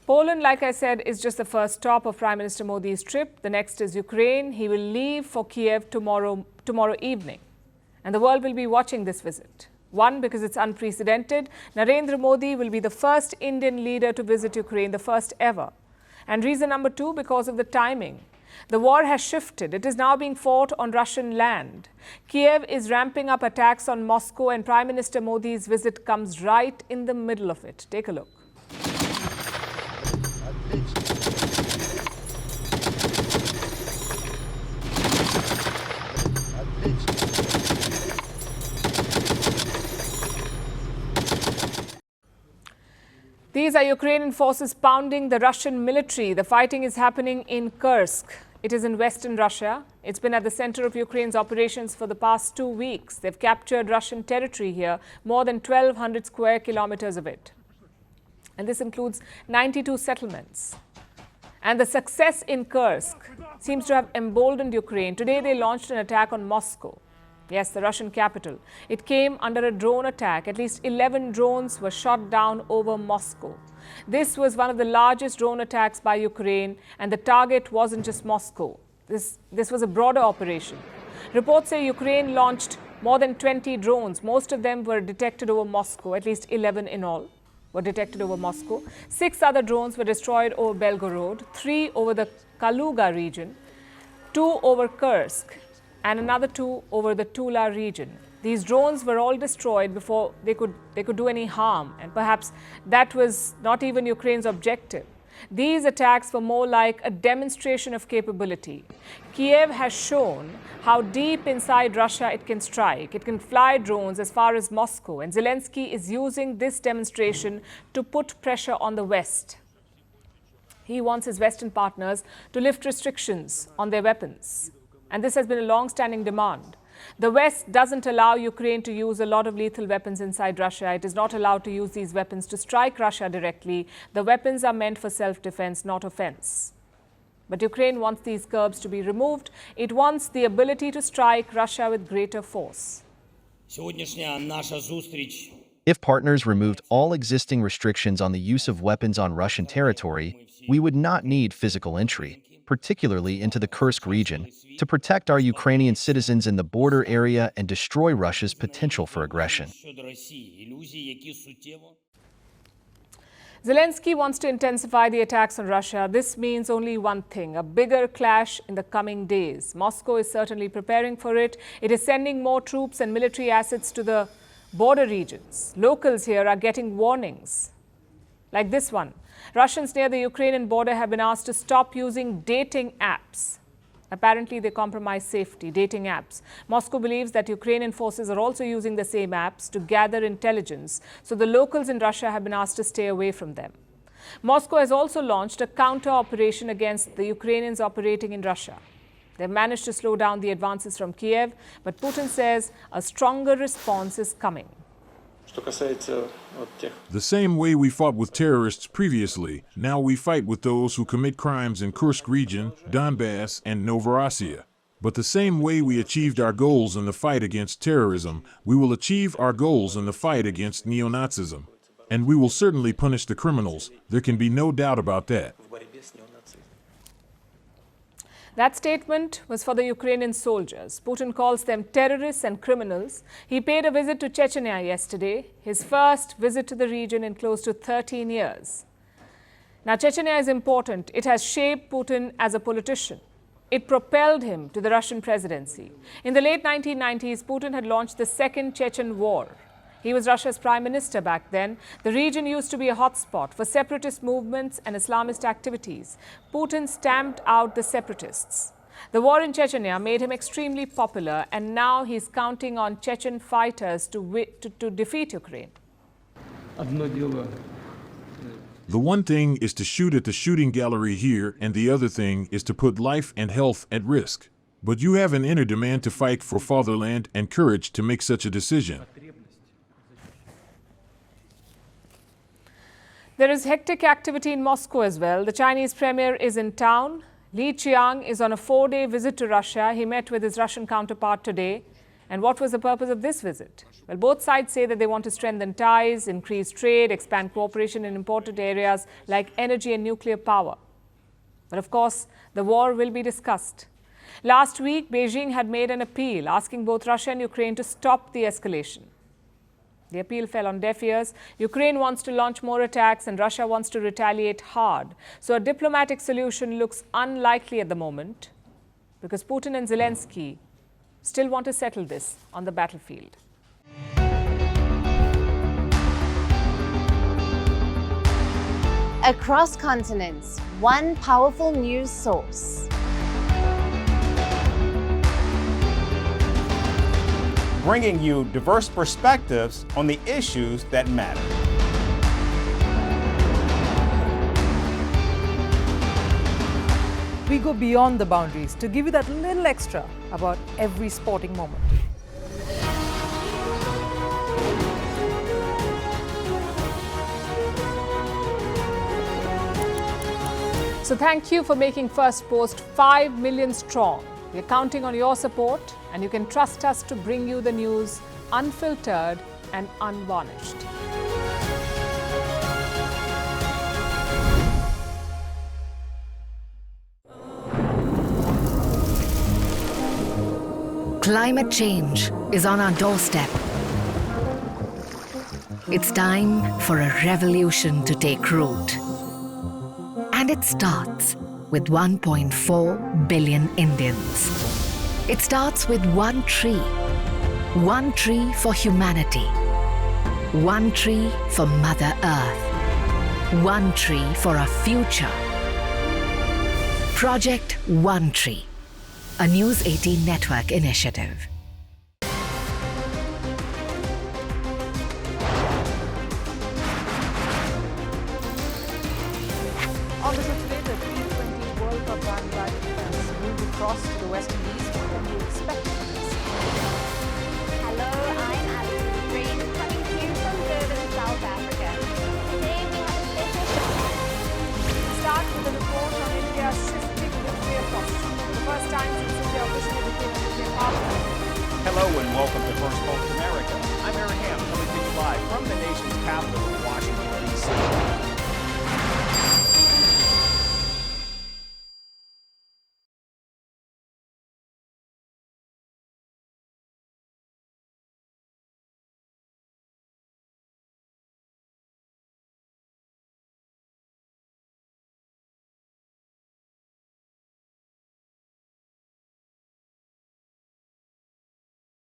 Poland, like I said, is just the first stop of Prime Minister Modi's trip. The next is Ukraine. He will leave for Kyiv tomorrow evening. And the world will be watching this visit. One, because it's unprecedented. Narendra Modi will be the first Indian leader to visit Ukraine, the first ever. And reason number two, because of the timing. The war has shifted. It is now being fought on Russian land. Kyiv is ramping up attacks on Moscow, and Prime Minister Modi's visit comes right in the middle of it. Take a look. These are Ukrainian forces pounding the Russian military. The fighting is happening in Kursk. It is in western Russia. It's been at the center of Ukraine's operations for the past 2 weeks. They've captured Russian territory here, more than 1,200 square kilometers of it. And this includes 92 settlements. And the success in Kursk seems to have emboldened Ukraine. Today they launched an attack on Moscow. Yes, the Russian capital. It came under a drone attack. At least 11 drones were shot down over Moscow. This was one of the largest drone attacks by Ukraine, and the target wasn't just Moscow. This was a broader operation. Reports say Ukraine launched more than 20 drones. Most of them were detected over Moscow. At least 11 in all were detected over Moscow. 6 other drones were destroyed over Belgorod, 3 over the Kaluga region, 2 over Kursk, and another 2 over the Tula region. These drones were all destroyed before they could do any harm, and perhaps that was not even Ukraine's objective. These attacks were more like a demonstration of capability. Kyiv has shown how deep inside Russia it can strike. It can fly drones as far as Moscow, and Zelensky is using this demonstration to put pressure on the West. He wants his Western partners to lift restrictions on their weapons. And this has been a long-standing demand. The West doesn't allow Ukraine to use a lot of lethal weapons inside Russia. It is not allowed to use these weapons to strike Russia directly. The weapons are meant for self-defense, not offense. But Ukraine wants these curbs to be removed. It wants the ability to strike Russia with greater force. If partners removed all existing restrictions on the use of weapons on Russian territory, we would not need physical entry, particularly into the Kursk region, to protect our Ukrainian citizens in the border area and destroy Russia's potential for aggression. Zelensky wants to intensify the attacks on Russia. This means only one thing: a bigger clash in the coming days. Moscow is certainly preparing for it. It is sending more troops and military assets to the border regions. Locals here are getting warnings, like this one. Russians near the Ukrainian border have been asked to stop using dating apps. Apparently, they compromise safety, dating apps. Moscow believes that Ukrainian forces are also using the same apps to gather intelligence, so the locals in Russia have been asked to stay away from them. Moscow has also launched a counter-operation against the Ukrainians operating in Russia. They've managed to slow down the advances from Kyiv, but Putin says a stronger response is coming. The same way we fought with terrorists previously, now we fight with those who commit crimes in Kursk region, Donbass, and Novorossiya. But the same way we achieved our goals in the fight against terrorism, we will achieve our goals in the fight against neo-Nazism. And we will certainly punish the criminals. There can be no doubt about that. That statement was for the Ukrainian soldiers. Putin calls them terrorists and criminals. He paid a visit to Chechnya yesterday, his first visit to the region in close to 13 years. Now, Chechnya is important. It has shaped Putin as a politician. It propelled him to the Russian presidency. In the late 1990s, Putin had launched the Second Chechen War. He was Russia's prime minister back then. The region used to be a hotspot for separatist movements and Islamist activities. Putin stamped out the separatists. The war in Chechnya made him extremely popular, and now he's counting on Chechen fighters to defeat Ukraine. The one thing is to shoot at the shooting gallery here, and the other thing is to put life and health at risk. But you have an inner demand to fight for fatherland and courage to make such a decision. There is hectic activity in Moscow as well. The Chinese premier is in town. Li Qiang is on a 4-day visit to Russia. He met with his Russian counterpart today. And what was the purpose of this visit? Well, both sides say that they want to strengthen ties, increase trade, expand cooperation in important areas like energy and nuclear power. But of course, the war will be discussed. Last week, Beijing had made an appeal asking both Russia and Ukraine to stop the escalation. The appeal fell on deaf ears. Ukraine wants to launch more attacks and Russia wants to retaliate hard. So a diplomatic solution looks unlikely at the moment because Putin and Zelensky still want to settle this on the battlefield. Across continents, one powerful news source. Bringing you diverse perspectives on the issues that matter. We go beyond the boundaries to give you that little extra about every sporting moment. So thank you for making Firstpost 5 million strong. We're counting on your support, and you can trust us to bring you the news unfiltered and unvarnished. Climate change is on our doorstep. It's time for a revolution to take root. And it starts with 1.4 billion Indians. It starts with one tree for humanity, one tree for Mother Earth, one tree for a future. Project One Tree, a News 18 network initiative.